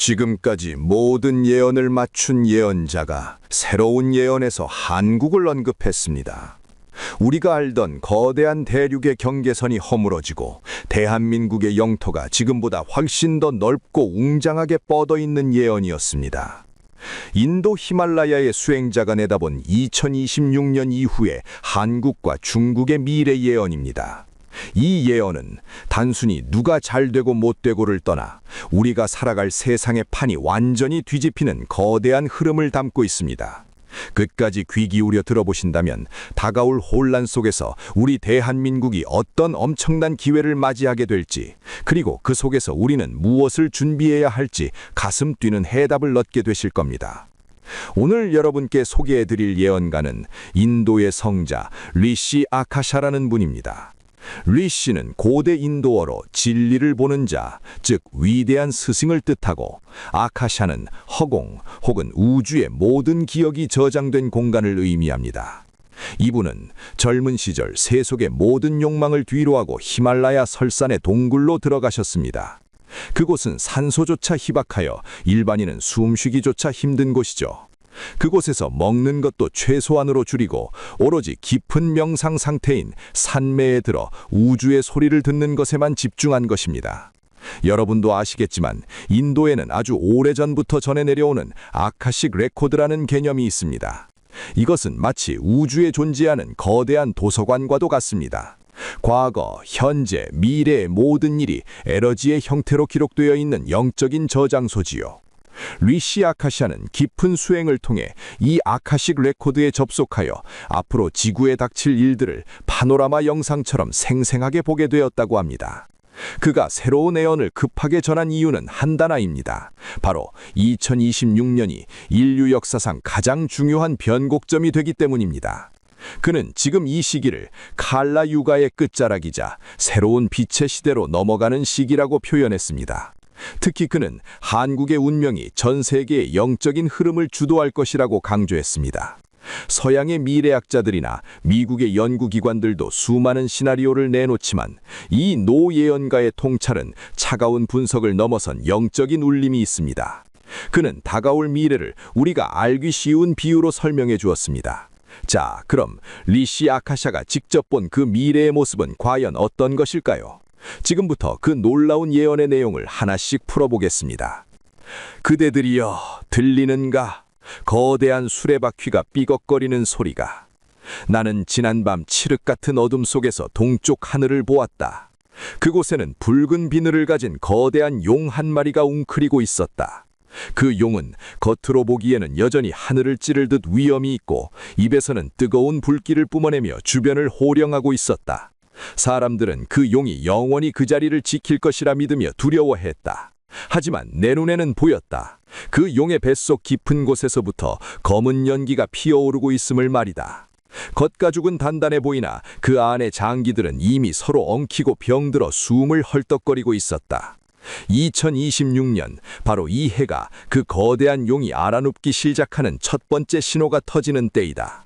지금까지 모든 예언을 맞춘 예언자가 새로운 예언에서 한국을 언급했습니다. 우리가 알던 거대한 대륙의 경계선이 허물어지고 대한민국의 영토가 지금보다 훨씬 더 넓고 웅장하게 뻗어 있는 예언이었습니다. 인도 히말라야의 수행자가 내다본 2026년 이후의 한국과 중국의 미래 예언입니다. 이 예언은 단순히 누가 잘 되고 못 되고를 떠나 우리가 살아갈 세상의 판이 완전히 뒤집히는 거대한 흐름을 담고 있습니다. 끝까지 귀 기울여 들어보신다면 다가올 혼란 속에서 우리 대한민국이 어떤 엄청난 기회를 맞이하게 될지, 그리고 그 속에서 우리는 무엇을 준비해야 할지 가슴 뛰는 해답을 얻게 되실 겁니다. 오늘 여러분께 소개해드릴 예언가는 인도의 성자 리시 아카샤라는 분입니다. 리시는 고대 인도어로 진리를 보는 자, 즉 위대한 스승을 뜻하고, 아카샤는 허공 혹은 우주의 모든 기억이 저장된 공간을 의미합니다. 이분은 젊은 시절 세속의 모든 욕망을 뒤로하고 히말라야 설산의 동굴로 들어가셨습니다. 그곳은 산소조차 희박하여 일반인은 숨쉬기조차 힘든 곳이죠. 그곳에서 먹는 것도 최소한으로 줄이고 오로지 깊은 명상 상태인 산매에 들어 우주의 소리를 듣는 것에만 집중한 것입니다. 여러분도 아시겠지만 인도에는 아주 오래전부터 전해 내려오는 아카식 레코드라는 개념이 있습니다. 이것은 마치 우주에 존재하는 거대한 도서관과도 같습니다. 과거, 현재, 미래의 모든 일이 에너지의 형태로 기록되어 있는 영적인 저장소지요. 리시 아카샤는 깊은 수행을 통해 이 아카식 레코드에 접속하여 앞으로 지구에 닥칠 일들을 파노라마 영상처럼 생생하게 보게 되었다고 합니다. 그가 새로운 예언을 급하게 전한 이유는 한단아입니다. 바로 2026년이 인류 역사상 가장 중요한 변곡점이 되기 때문입니다. 그는 지금 이 시기를 칼라 유가의 끝자락이자 새로운 빛의 시대로 넘어가는 시기라고 표현했습니다. 특히 그는 한국의 운명이 전 세계의 영적인 흐름을 주도할 것이라고 강조했습니다. 서양의 미래학자들이나 미국의 연구기관들도 수많은 시나리오를 내놓지만 이 노 예언가의 통찰은 차가운 분석을 넘어선 영적인 울림이 있습니다. 그는 다가올 미래를 우리가 알기 쉬운 비유로 설명해 주었습니다. 자, 그럼 리시 아카샤가 직접 본 그 미래의 모습은 과연 어떤 것일까요? 지금부터 그 놀라운 예언의 내용을 하나씩 풀어보겠습니다. 그대들이여, 들리는가? 거대한 수레바퀴가 삐걱거리는 소리가. 나는 지난밤 칠흑 같은 어둠 속에서 동쪽 하늘을 보았다. 그곳에는 붉은 비늘을 가진 거대한 용 한 마리가 웅크리고 있었다. 그 용은 겉으로 보기에는 여전히 하늘을 찌를 듯 위엄이 있고 입에서는 뜨거운 불길을 뿜어내며 주변을 호령하고 있었다. 사람들은 그 용이 영원히 그 자리를 지킬 것이라 믿으며 두려워했다. 하지만 내 눈에는 보였다. 그 용의 뱃속 깊은 곳에서부터 검은 연기가 피어오르고 있음을 말이다. 겉가죽은 단단해 보이나 그 안의 장기들은 이미 서로 엉키고 병들어 숨을 헐떡거리고 있었다. 2026년, 바로 이 해가 그 거대한 용이 알아눕기 시작하는 첫 번째 신호가 터지는 때이다.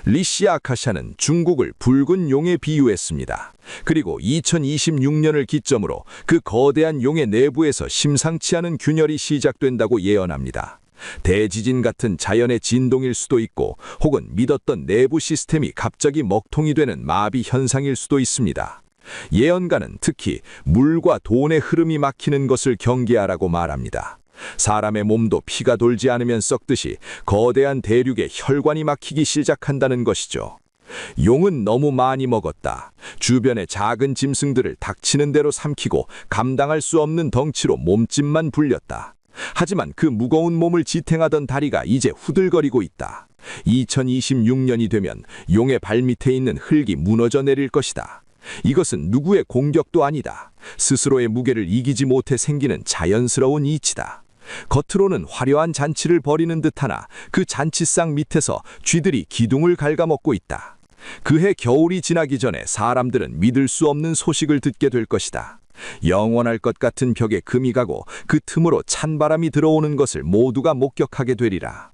리시 아카샤는 중국을 붉은 용에 비유했습니다. 그리고 2026년을 기점으로 그 거대한 용의 내부에서 심상치 않은 균열이 시작된다고 예언합니다. 대지진 같은 자연의 진동일 수도 있고, 혹은 믿었던 내부 시스템이 갑자기 먹통이 되는 마비 현상일 수도 있습니다. 예언가는 특히 물과 돈의 흐름이 막히는 것을 경계하라고 말합니다. 사람의 몸도 피가 돌지 않으면 썩듯이 거대한 대륙에 혈관이 막히기 시작한다는 것이죠. 용은 너무 많이 먹었다. 주변의 작은 짐승들을 닥치는 대로 삼키고 감당할 수 없는 덩치로 몸집만 불렸다. 하지만 그 무거운 몸을 지탱하던 다리가 이제 후들거리고 있다. 2026년이 되면 용의 발밑에 있는 흙이 무너져 내릴 것이다. 이것은 누구의 공격도 아니다. 스스로의 무게를 이기지 못해 생기는 자연스러운 이치다. 겉으로는 화려한 잔치를 벌이는 듯하나 그 잔치상 밑에서 쥐들이 기둥을 갉아먹고 있다. 그해 겨울이 지나기 전에 사람들은 믿을 수 없는 소식을 듣게 될 것이다. 영원할 것 같은 벽에 금이 가고 그 틈으로 찬바람이 들어오는 것을 모두가 목격하게 되리라.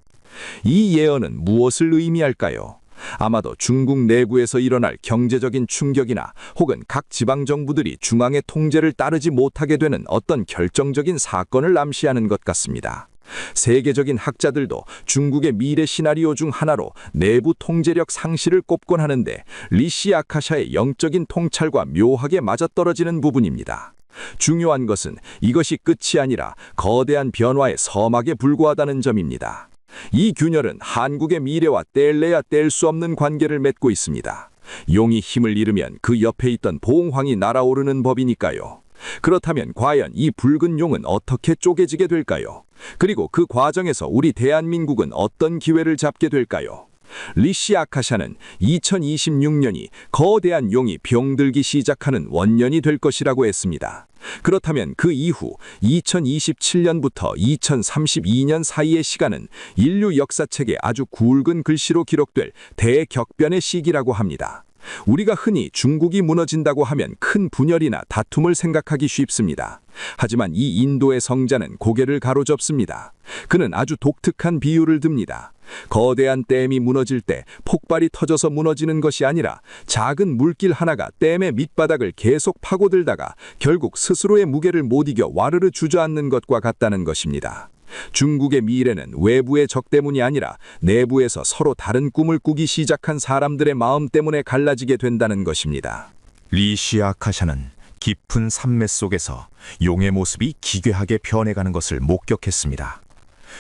이 예언은 무엇을 의미할까요? 아마도 중국 내부에서 일어날 경제적인 충격이나 혹은 각 지방 정부들이 중앙의 통제를 따르지 못하게 되는 어떤 결정적인 사건을 암시하는 것 같습니다. 세계적인 학자들도 중국의 미래 시나리오 중 하나로 내부 통제력 상실을 꼽곤 하는데 리시 아카샤의 영적인 통찰과 묘하게 맞아떨어지는 부분입니다. 중요한 것은 이것이 끝이 아니라 거대한 변화의 서막에 불과하다는 점입니다. 이 균열은 한국의 미래와 뗄래야 뗄 수 없는 관계를 맺고 있습니다. 용이 힘을 잃으면 그 옆에 있던 봉황이 날아오르는 법이니까요. 그렇다면 과연 이 붉은 용은 어떻게 쪼개지게 될까요? 그리고 그 과정에서 우리 대한민국은 어떤 기회를 잡게 될까요? 리시 아카샤는 2026년이 거대한 용이 병들기 시작하는 원년이 될 것이라고 했습니다. 그렇다면 그 이후 2027년부터 2032년 사이의 시간은 인류 역사책에 아주 굵은 글씨로 기록될 대격변의 시기라고 합니다. 우리가 흔히 중국이 무너진다고 하면 큰 분열이나 다툼을 생각하기 쉽습니다. 하지만 이 인도의 성자는 고개를 가로젓습니다. 그는 아주 독특한 비유를 듭니다. 거대한 댐이 무너질 때 폭발이 터져서 무너지는 것이 아니라 작은 물길 하나가 댐의 밑바닥을 계속 파고들다가 결국 스스로의 무게를 못 이겨 와르르 주저앉는 것과 같다는 것입니다. 중국의 미래는 외부의 적 때문이 아니라 내부에서 서로 다른 꿈을 꾸기 시작한 사람들의 마음 때문에 갈라지게 된다는 것입니다. 리시 아카샤는 깊은 산맥 속에서 용의 모습이 기괴하게 변해가는 것을 목격했습니다.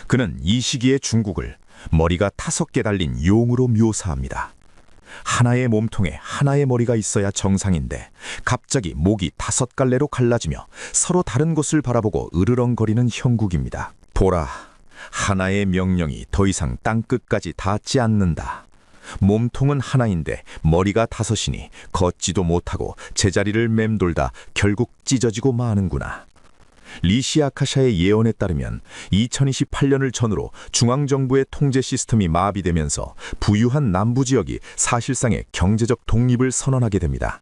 그는 이 시기의 중국을 머리가 5개 달린 용으로 묘사합니다. 하나의 몸통에 하나의 머리가 있어야 정상인데 갑자기 목이 5갈래로 갈라지며 서로 다른 곳을 바라보고 으르렁거리는 형국입니다. 보라, 하나의 명령이 더 이상 땅끝까지 닿지 않는다. 몸통은 하나인데 머리가 5이니 걷지도 못하고 제자리를 맴돌다 결국 찢어지고 마는구나. 리시 아카샤의 예언에 따르면 2028년을 전후로 중앙정부의 통제 시스템이 마비되면서 부유한 남부지역이 사실상의 경제적 독립을 선언하게 됩니다.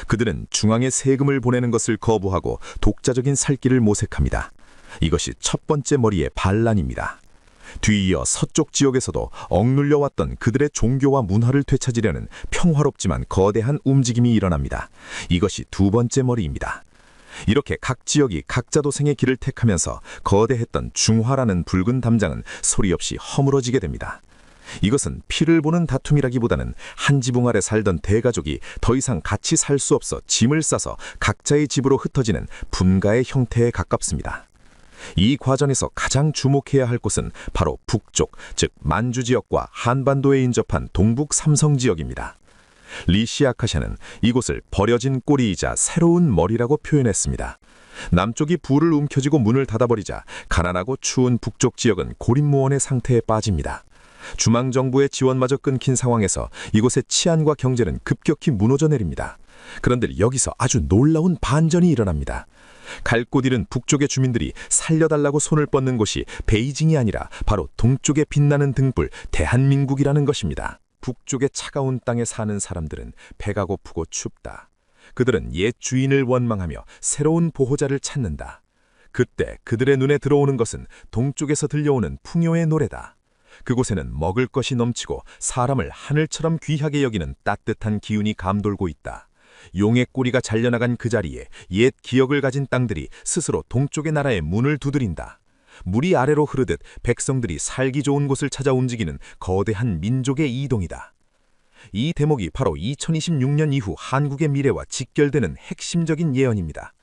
그들은 중앙에 세금을 보내는 것을 거부하고 독자적인 살 길을 모색합니다. 이것이 첫 번째 머리의 반란입니다. 뒤이어 서쪽 지역에서도 억눌려왔던 그들의 종교와 문화를 되찾으려는 평화롭지만 거대한 움직임이 일어납니다. 이것이 두 번째 머리입니다. 이렇게 각 지역이 각자 도생의 길을 택하면서 거대했던 중화라는 붉은 담장은 소리 없이 허물어지게 됩니다. 이것은 피를 보는 다툼이라기보다는 한 지붕 아래 살던 대가족이 더 이상 같이 살 수 없어 짐을 싸서 각자의 집으로 흩어지는 분가의 형태에 가깝습니다. 이 과정에서 가장 주목해야 할 곳은 바로 북쪽, 즉 만주 지역과 한반도에 인접한 동북 삼성 지역입니다. 리시 아카샤는 이곳을 버려진 꼬리이자 새로운 머리라고 표현했습니다. 남쪽이 불을 움켜쥐고 문을 닫아버리자 가난하고 추운 북쪽 지역은 고립무원의 상태에 빠집니다. 중앙정부의 지원마저 끊긴 상황에서 이곳의 치안과 경제는 급격히 무너져 내립니다. 그런데 여기서 아주 놀라운 반전이 일어납니다. 갈 곳 잃은 북쪽의 주민들이 살려달라고 손을 뻗는 곳이 베이징이 아니라 바로 동쪽에 빛나는 등불 대한민국이라는 것입니다. 북쪽의 차가운 땅에 사는 사람들은 배가 고프고 춥다. 그들은 옛 주인을 원망하며 새로운 보호자를 찾는다. 그때 그들의 눈에 들어오는 것은 동쪽에서 들려오는 풍요의 노래다. 그곳에는 먹을 것이 넘치고 사람을 하늘처럼 귀하게 여기는 따뜻한 기운이 감돌고 있다. 용의 꼬리가 잘려나간 그 자리에 옛 기억을 가진 땅들이 스스로 동쪽의 나라의 문을 두드린다. 물이 아래로 흐르듯 백성들이 살기 좋은 곳을 찾아 움직이는 거대한 민족의 이동이다. 이 대목이 바로 2026년 이후 한국의 미래와 직결되는 핵심적인 예언입니다.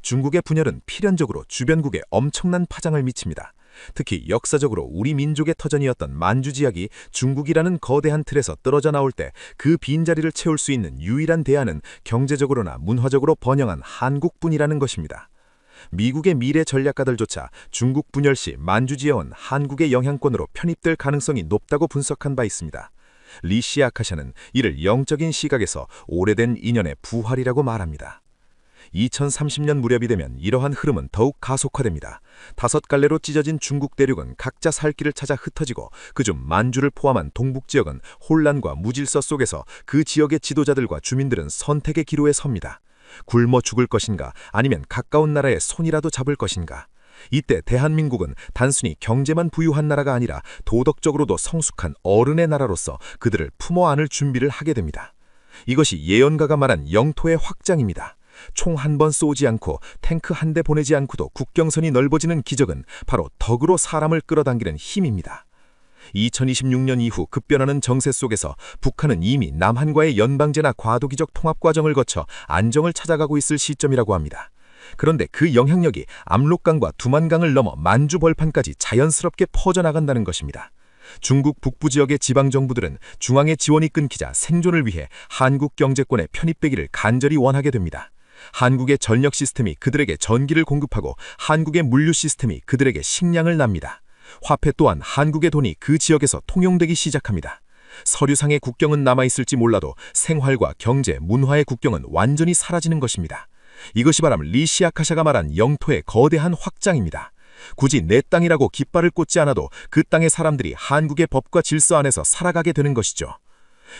중국의 분열은 필연적으로 주변국에 엄청난 파장을 미칩니다. 특히 역사적으로 우리 민족의 터전이었던 만주 지역이 중국이라는 거대한 틀에서 떨어져 나올 때 그 빈자리를 채울 수 있는 유일한 대안은 경제적으로나 문화적으로 번영한 한국뿐이라는 것입니다. 미국의 미래 전략가들조차 중국 분열 시 만주 지역은 한국의 영향권으로 편입될 가능성이 높다고 분석한 바 있습니다. 리시 아카샤는 이를 영적인 시각에서 오래된 인연의 부활이라고 말합니다. 2030년 무렵이 되면 이러한 흐름은 더욱 가속화됩니다. 5갈래로 찢어진 중국 대륙은 각자 살 길을 찾아 흩어지고 그중 만주를 포함한 동북 지역은 혼란과 무질서 속에서 그 지역의 지도자들과 주민들은 선택의 기로에 섭니다. 굶어 죽을 것인가 아니면 가까운 나라의 손이라도 잡을 것인가. 이때 대한민국은 단순히 경제만 부유한 나라가 아니라 도덕적으로도 성숙한 어른의 나라로서 그들을 품어 안을 준비를 하게 됩니다. 이것이 예언가가 말한 영토의 확장입니다. 총 한 번 쏘지 않고 탱크 한 대 보내지 않고도 국경선이 넓어지는 기적은 바로 덕으로 사람을 끌어당기는 힘입니다. 2026년 이후 급변하는 정세 속에서 북한은 이미 남한과의 연방제나 과도기적 통합 과정을 거쳐 안정을 찾아가고 있을 시점이라고 합니다. 그런데 그 영향력이 압록강과 두만강을 넘어 만주 벌판까지 자연스럽게 퍼져나간다는 것입니다. 중국 북부 지역의 지방정부들은 중앙의 지원이 끊기자 생존을 위해 한국 경제권에 편입되기를 간절히 원하게 됩니다. 한국의 전력 시스템이 그들에게 전기를 공급하고 한국의 물류 시스템이 그들에게 식량을 납니다. 화폐 또한 한국의 돈이 그 지역에서 통용되기 시작합니다. 서류상의 국경은 남아있을지 몰라도 생활과 경제, 문화의 국경은 완전히 사라지는 것입니다. 이것이 바로 리시아카샤가 말한 영토의 거대한 확장입니다. 굳이 내 땅이라고 깃발을 꽂지 않아도 그 땅의 사람들이 한국의 법과 질서 안에서 살아가게 되는 것이죠.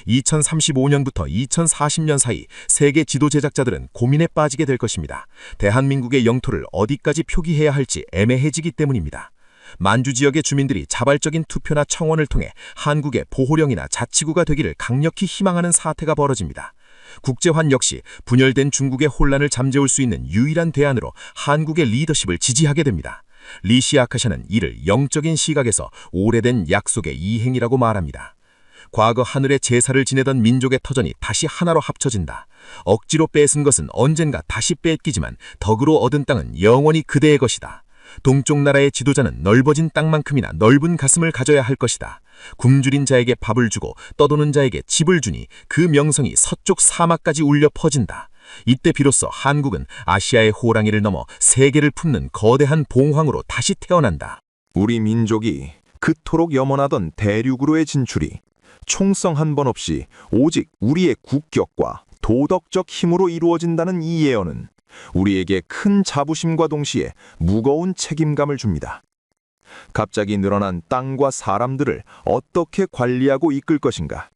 2035년부터 2040년 사이 세계 지도 제작자들은 고민에 빠지게 될 것입니다. 대한민국의 영토를 어디까지 표기해야 할지 애매해지기 때문입니다. 만주 지역의 주민들이 자발적인 투표나 청원을 통해 한국의 보호령이나 자치구가 되기를 강력히 희망하는 사태가 벌어집니다. 국제환 역시 분열된 중국의 혼란을 잠재울 수 있는 유일한 대안으로 한국의 리더십을 지지하게 됩니다. 리시아카샤는 이를 영적인 시각에서 오래된 약속의 이행이라고 말합니다. 과거 하늘의 제사를 지내던 민족의 터전이 다시 하나로 합쳐진다. 억지로 뺏은 것은 언젠가 다시 뺏기지만 덕으로 얻은 땅은 영원히 그대의 것이다. 동쪽 나라의 지도자는 넓어진 땅만큼이나 넓은 가슴을 가져야 할 것이다. 굶주린 자에게 밥을 주고 떠도는 자에게 집을 주니 그 명성이 서쪽 사막까지 울려 퍼진다. 이때 비로소 한국은 아시아의 호랑이를 넘어 세계를 품는 거대한 봉황으로 다시 태어난다. 우리 민족이 그토록 염원하던 대륙으로의 진출이 총성 한 번 없이 오직 우리의 국격과 도덕적 힘으로 이루어진다는 이 예언은 우리에게 큰 자부심과 동시에 무거운 책임감을 줍니다. 갑자기 늘어난 땅과 사람들을 어떻게 관리하고 이끌 것인가?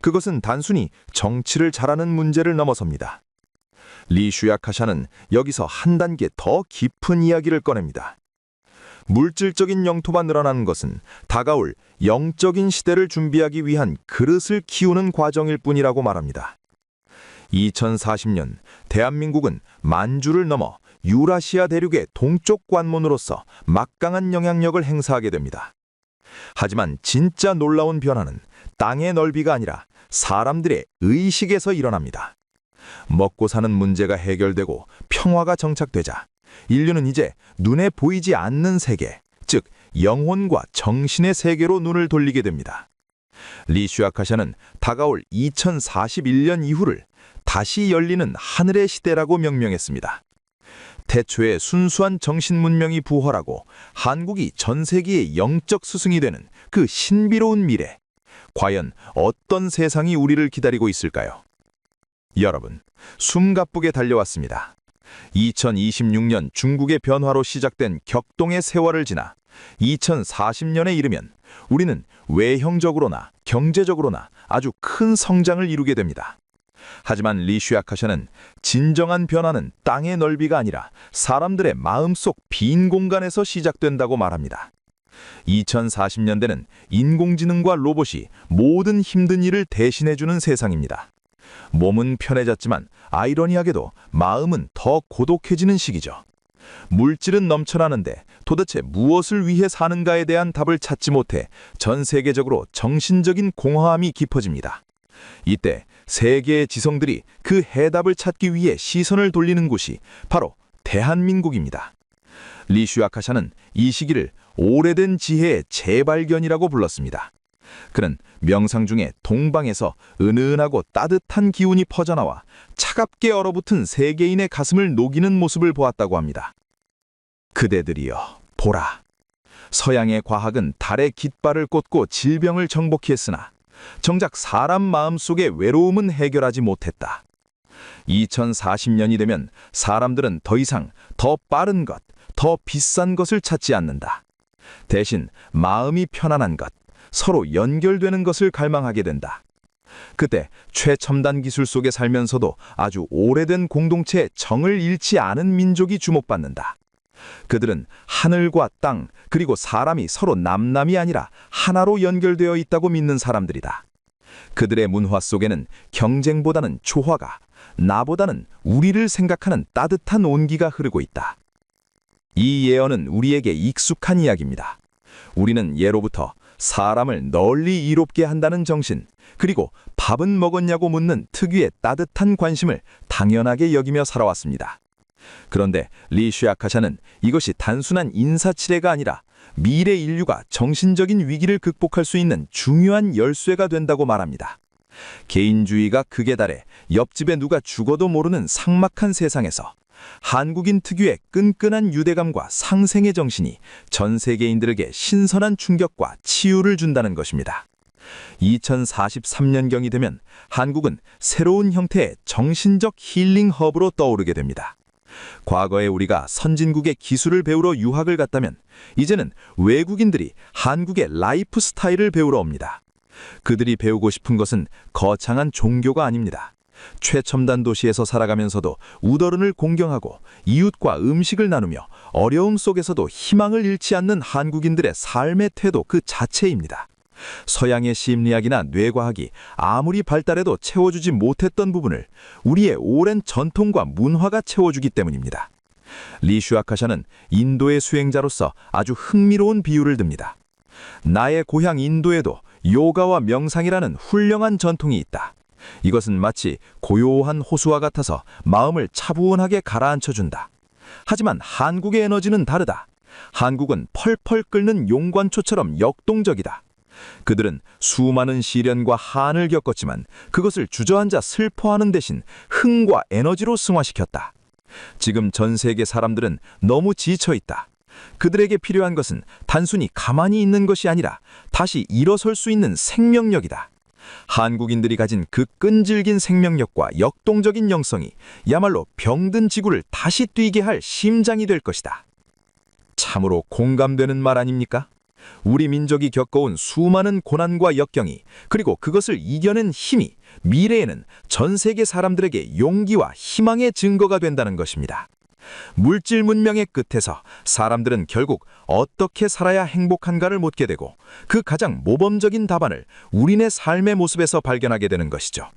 그것은 단순히 정치를 잘하는 문제를 넘어섭니다. 리슈야카샤는 여기서 한 단계 더 깊은 이야기를 꺼냅니다. 물질적인 영토가 늘어나는 것은 다가올 영적인 시대를 준비하기 위한 그릇을 키우는 과정일 뿐이라고 말합니다. 2040년 대한민국은 만주를 넘어 유라시아 대륙의 동쪽 관문으로서 막강한 영향력을 행사하게 됩니다. 하지만 진짜 놀라운 변화는 땅의 넓이가 아니라 사람들의 의식에서 일어납니다. 먹고 사는 문제가 해결되고 평화가 정착되자 인류는 이제 눈에 보이지 않는 세계, 즉 영혼과 정신의 세계로 눈을 돌리게 됩니다. 리슈아카샤는 다가올 2041년 이후를 다시 열리는 하늘의 시대라고 명명했습니다. 태초에 순수한 정신 문명이 부활하고 한국이 전 세계의 영적 스승이 되는 그 신비로운 미래, 과연 어떤 세상이 우리를 기다리고 있을까요? 여러분, 숨가쁘게 달려왔습니다. 2026년 중국의 변화로 시작된 격동의 세월을 지나 2040년에 이르면 우리는 외형적으로나 경제적으로나 아주 큰 성장을 이루게 됩니다. 하지만 리슈아카샤는 진정한 변화는 땅의 넓이가 아니라 사람들의 마음속 빈 공간에서 시작된다고 말합니다. 2040년대는 인공지능과 로봇이 모든 힘든 일을 대신해주는 세상입니다. 몸은 편해졌지만 아이러니하게도 마음은 더 고독해지는 시기죠. 물질은 넘쳐나는데 도대체 무엇을 위해 사는가에 대한 답을 찾지 못해 전 세계적으로 정신적인 공허함이 깊어집니다. 이때 세계의 지성들이 그 해답을 찾기 위해 시선을 돌리는 곳이 바로 대한민국입니다. 리슈아카샤는 이 시기를 오래된 지혜의 재발견이라고 불렀습니다. 그는 명상 중에 동방에서 은은하고 따뜻한 기운이 퍼져나와 차갑게 얼어붙은 세계인의 가슴을 녹이는 모습을 보았다고 합니다. 그대들이여, 보라. 서양의 과학은 달에 깃발을 꽂고 질병을 정복히 했으나 정작 사람 마음속의 외로움은 해결하지 못했다. 2040년이 되면 사람들은 더 이상 더 빠른 것, 더 비싼 것을 찾지 않는다. 대신 마음이 편안한 것, 서로 연결되는 것을 갈망하게 된다. 그때 최첨단 기술 속에 살면서도 아주 오래된 공동체의 정을 잃지 않은 민족이 주목받는다. 그들은 하늘과 땅, 그리고 사람이 서로 남남이 아니라 하나로 연결되어 있다고 믿는 사람들이다. 그들의 문화 속에는 경쟁보다는 조화가, 나보다는 우리를 생각하는 따뜻한 온기가 흐르고 있다. 이 예언은 우리에게 익숙한 이야기입니다. 우리는 예로부터 사람을 널리 이롭게 한다는 정신, 그리고 밥은 먹었냐고 묻는 특유의 따뜻한 관심을 당연하게 여기며 살아왔습니다. 그런데 리 슈아카샤는 이것이 단순한 인사치레가 아니라 미래 인류가 정신적인 위기를 극복할 수 있는 중요한 열쇠가 된다고 말합니다. 개인주의가 극에 달해 옆집에 누가 죽어도 모르는 삭막한 세상에서 한국인 특유의 끈끈한 유대감과 상생의 정신이 전 세계인들에게 신선한 충격과 치유를 준다는 것입니다. 2043년경이 되면 한국은 새로운 형태의 정신적 힐링 허브로 떠오르게 됩니다. 과거에 우리가 선진국의 기술을 배우러 유학을 갔다면 이제는 외국인들이 한국의 라이프 스타일을 배우러 옵니다. 그들이 배우고 싶은 것은 거창한 종교가 아닙니다. 최첨단 도시에서 살아가면서도 우더른을 공경하고 이웃과 음식을 나누며 어려움 속에서도 희망을 잃지 않는 한국인들의 삶의 태도 그 자체입니다. 서양의 심리학이나 뇌과학이 아무리 발달해도 채워주지 못했던 부분을 우리의 오랜 전통과 문화가 채워주기 때문입니다. 리 슈아카샤는 인도의 수행자로서 아주 흥미로운 비유를 듭니다. 나의 고향 인도에도 요가와 명상이라는 훌륭한 전통이 있다. 이것은 마치 고요한 호수와 같아서 마음을 차분하게 가라앉혀준다. 하지만 한국의 에너지는 다르다. 한국은 펄펄 끓는 용관초처럼 역동적이다. 그들은 수많은 시련과 한을 겪었지만 그것을 주저앉아 슬퍼하는 대신 흥과 에너지로 승화시켰다. 지금 전 세계 사람들은 너무 지쳐 있다. 그들에게 필요한 것은 단순히 가만히 있는 것이 아니라 다시 일어설 수 있는 생명력이다. 한국인들이 가진 그 끈질긴 생명력과 역동적인 영성이 야말로 병든 지구를 다시 뛰게 할 심장이 될 것이다. 참으로 공감되는 말 아닙니까? 우리 민족이 겪어온 수많은 고난과 역경이, 그리고 그것을 이겨낸 힘이 미래에는 전 세계 사람들에게 용기와 희망의 증거가 된다는 것입니다. 물질 문명의 끝에서 사람들은 결국 어떻게 살아야 행복한가를 묻게 되고 그 가장 모범적인 답안을 우리네 삶의 모습에서 발견하게 되는 것이죠.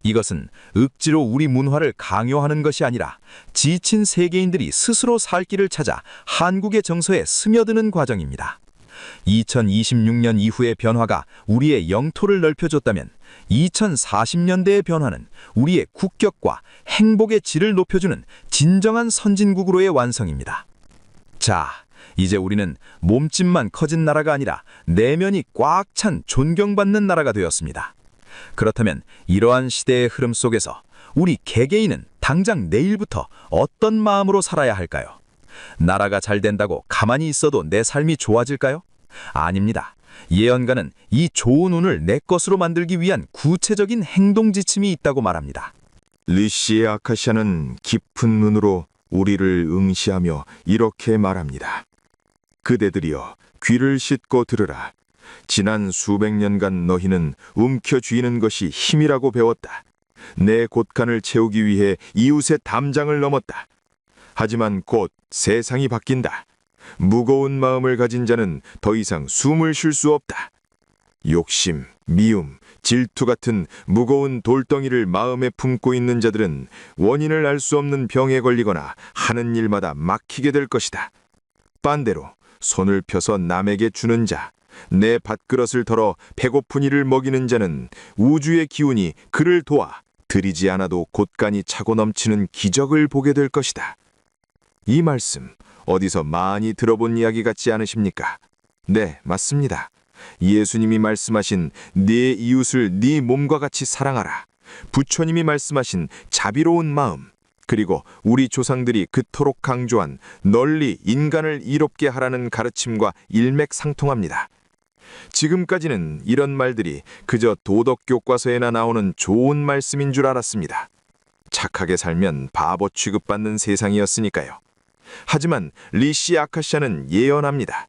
이것은 억지로 우리 문화를 강요하는 것이 아니라 지친 세계인들이 스스로 살 길을 찾아 한국의 정서에 스며드는 과정입니다. 2026년 이후의 변화가 우리의 영토를 넓혀줬다면 2040년대의 변화는 우리의 국격과 행복의 질을 높여주는 진정한 선진국으로의 완성입니다. 자, 이제 우리는 몸집만 커진 나라가 아니라 내면이 꽉 찬 존경받는 나라가 되었습니다. 그렇다면 이러한 시대의 흐름 속에서 우리 개개인은 당장 내일부터 어떤 마음으로 살아야 할까요? 나라가 잘 된다고 가만히 있어도 내 삶이 좋아질까요? 아닙니다. 예언가는 이 좋은 운을 내 것으로 만들기 위한 구체적인 행동 지침이 있다고 말합니다. 리시의 아카시아는 깊은 눈으로 우리를 응시하며 이렇게 말합니다. 그대들이여 귀를 씻고 들으라. 지난 수백 년간 너희는 움켜쥐는 것이 힘이라고 배웠다. 내 곳간을 채우기 위해 이웃의 담장을 넘었다. 하지만 곧 세상이 바뀐다. 무거운 마음을 가진 자는 더 이상 숨을 쉴 수 없다. 욕심, 미움, 질투 같은 무거운 돌덩이를 마음에 품고 있는 자들은 원인을 알 수 없는 병에 걸리거나 하는 일마다 막히게 될 것이다. 반대로 손을 펴서 남에게 주는 자, 내 밥그릇을 덜어 배고픈 이를 먹이는 자는 우주의 기운이 그를 도와 들이지 않아도 곳간이 차고 넘치는 기적을 보게 될 것이다. 이 말씀 어디서 많이 들어본 이야기 같지 않으십니까? 네, 맞습니다. 예수님이 말씀하신 네 이웃을 네 몸과 같이 사랑하라. 부처님이 말씀하신 자비로운 마음, 그리고 우리 조상들이 그토록 강조한 널리 인간을 이롭게 하라는 가르침과 일맥상통합니다. 지금까지는 이런 말들이 그저 도덕 교과서에나 나오는 좋은 말씀인 줄 알았습니다. 착하게 살면 바보 취급받는 세상이었으니까요. 하지만 리시 아카시아는 예언합니다.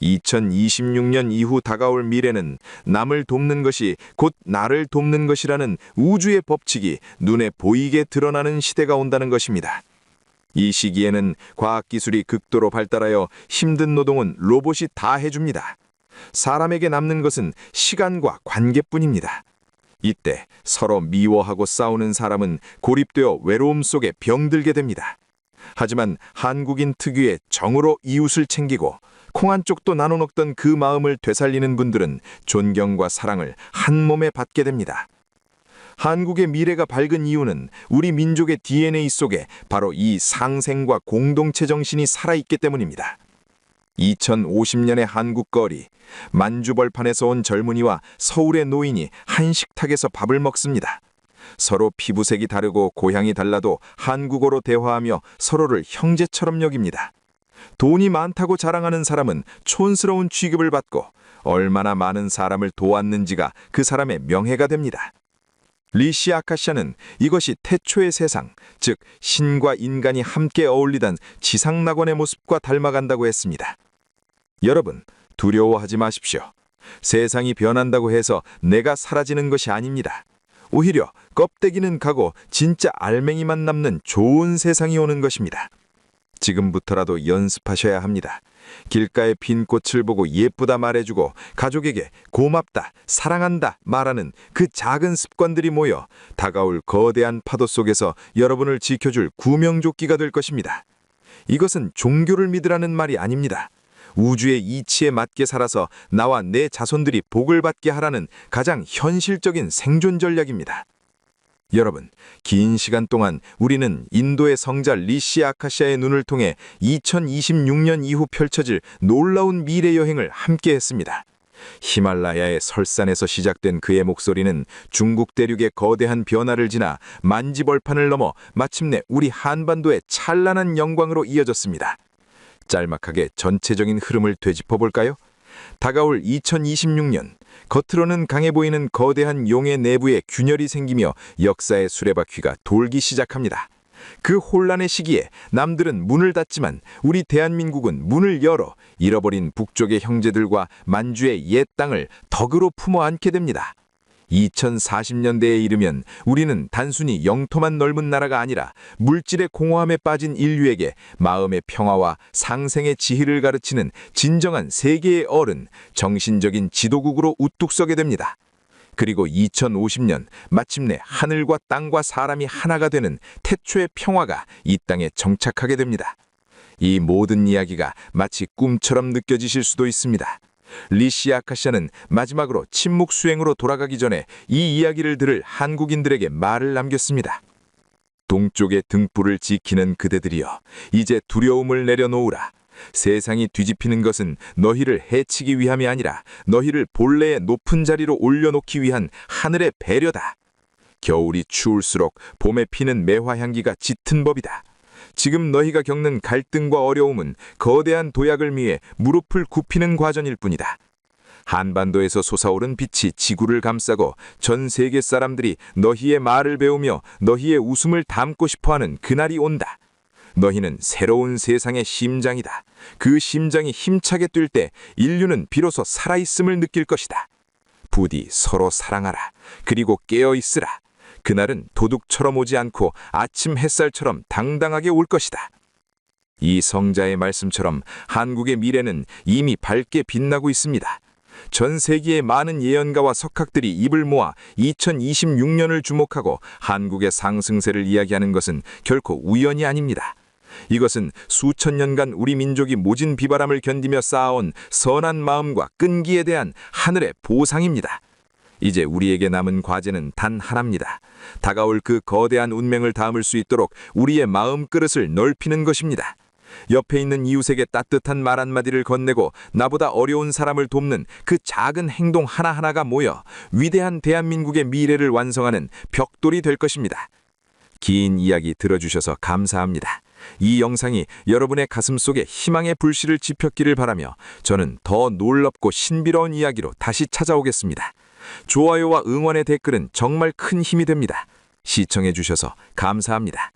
2026년 이후 다가올 미래는 남을 돕는 것이 곧 나를 돕는 것이라는 우주의 법칙이 눈에 보이게 드러나는 시대가 온다는 것입니다. 이 시기에는 과학기술이 극도로 발달하여 힘든 노동은 로봇이 다 해줍니다. 사람에게 남는 것은 시간과 관계뿐입니다. 이때 서로 미워하고 싸우는 사람은 고립되어 외로움 속에 병들게 됩니다. 하지만 한국인 특유의 정으로 이웃을 챙기고 콩 한 쪽도 나눠 먹던 그 마음을 되살리는 분들은 존경과 사랑을 한 몸에 받게 됩니다. 한국의 미래가 밝은 이유는 우리 민족의 DNA 속에 바로 이 상생과 공동체 정신이 살아있기 때문입니다. 2050년의 한국 거리, 만주벌판에서 온 젊은이와 서울의 노인이 한 식탁에서 밥을 먹습니다. 서로 피부색이 다르고 고향이 달라도 한국어로 대화하며 서로를 형제처럼 여깁니다. 돈이 많다고 자랑하는 사람은 촌스러운 취급을 받고 얼마나 많은 사람을 도왔는지가 그 사람의 명예가 됩니다. 리시 아카시아는 이것이 태초의 세상, 즉 신과 인간이 함께 어울리던 지상낙원의 모습과 닮아간다고 했습니다. 여러분, 두려워하지 마십시오. 세상이 변한다고 해서 내가 사라지는 것이 아닙니다. 오히려 껍데기는 가고 진짜 알맹이만 남는 좋은 세상이 오는 것입니다. 지금부터라도 연습하셔야 합니다. 길가의 핀 꽃을 보고 예쁘다 말해주고 가족에게 고맙다, 사랑한다 말하는 그 작은 습관들이 모여 다가올 거대한 파도 속에서 여러분을 지켜줄 구명조끼가 될 것입니다. 이것은 종교를 믿으라는 말이 아닙니다. 우주의 이치에 맞게 살아서 나와 내 자손들이 복을 받게 하라는 가장 현실적인 생존 전략입니다. 여러분, 긴 시간 동안 우리는 인도의 성자 리시 아카시아의 눈을 통해 2026년 이후 펼쳐질 놀라운 미래 여행을 함께 했습니다. 히말라야의 설산에서 시작된 그의 목소리는 중국 대륙의 거대한 변화를 지나 만지벌판을 넘어 마침내 우리 한반도의 찬란한 영광으로 이어졌습니다. 짤막하게 전체적인 흐름을 되짚어 볼까요? 다가올 2026년, 겉으로는 강해 보이는 거대한 용의 내부에 균열이 생기며 역사의 수레바퀴가 돌기 시작합니다. 그 혼란의 시기에 남들은 문을 닫지만 우리 대한민국은 문을 열어 잃어버린 북쪽의 형제들과 만주의 옛 땅을 덕으로 품어 안게 됩니다. 2040년대에 이르면 우리는 단순히 영토만 넓은 나라가 아니라 물질의 공허함에 빠진 인류에게 마음의 평화와 상생의 지혜를 가르치는 진정한 세계의 어른, 정신적인 지도국으로 우뚝 서게 됩니다. 그리고 2050년 마침내 하늘과 땅과 사람이 하나가 되는 태초의 평화가 이 땅에 정착하게 됩니다. 이 모든 이야기가 마치 꿈처럼 느껴지실 수도 있습니다. 리시 아카시아는 마지막으로 침묵 수행으로 돌아가기 전에 이 이야기를 들을 한국인들에게 말을 남겼습니다. 동쪽의 등불을 지키는 그대들이여, 이제 두려움을 내려놓으라. 세상이 뒤집히는 것은 너희를 해치기 위함이 아니라 너희를 본래의 높은 자리로 올려놓기 위한 하늘의 배려다. 겨울이 추울수록 봄에 피는 매화향기가 짙은 법이다. 지금 너희가 겪는 갈등과 어려움은 거대한 도약을 위해 무릎을 굽히는 과정일 뿐이다. 한반도에서 솟아오른 빛이 지구를 감싸고 전 세계 사람들이 너희의 말을 배우며 너희의 웃음을 담고 싶어하는 그날이 온다. 너희는 새로운 세상의 심장이다. 그 심장이 힘차게 뛸 때 인류는 비로소 살아있음을 느낄 것이다. 부디 서로 사랑하라. 그리고 깨어있으라. 그날은 도둑처럼 오지 않고 아침 햇살처럼 당당하게 올 것이다. 이 성자의 말씀처럼 한국의 미래는 이미 밝게 빛나고 있습니다. 전 세계의 많은 예언가와 석학들이 입을 모아 2026년을 주목하고 한국의 상승세를 이야기하는 것은 결코 우연이 아닙니다. 이것은 수천 년간 우리 민족이 모진 비바람을 견디며 쌓아온 선한 마음과 끈기에 대한 하늘의 보상입니다. 이제 우리에게 남은 과제는 단 하나입니다. 다가올 그 거대한 운명을 담을 수 있도록 우리의 마음 그릇을 넓히는 것입니다. 옆에 있는 이웃에게 따뜻한 말 한마디를 건네고 나보다 어려운 사람을 돕는 그 작은 행동 하나하나가 모여 위대한 대한민국의 미래를 완성하는 벽돌이 될 것입니다. 긴 이야기 들어주셔서 감사합니다. 이 영상이 여러분의 가슴 속에 희망의 불씨를 지폈기를 바라며 저는 더 놀랍고 신비로운 이야기로 다시 찾아오겠습니다. 좋아요와 응원의 댓글은 정말 큰 힘이 됩니다. 시청해 주셔서 감사합니다.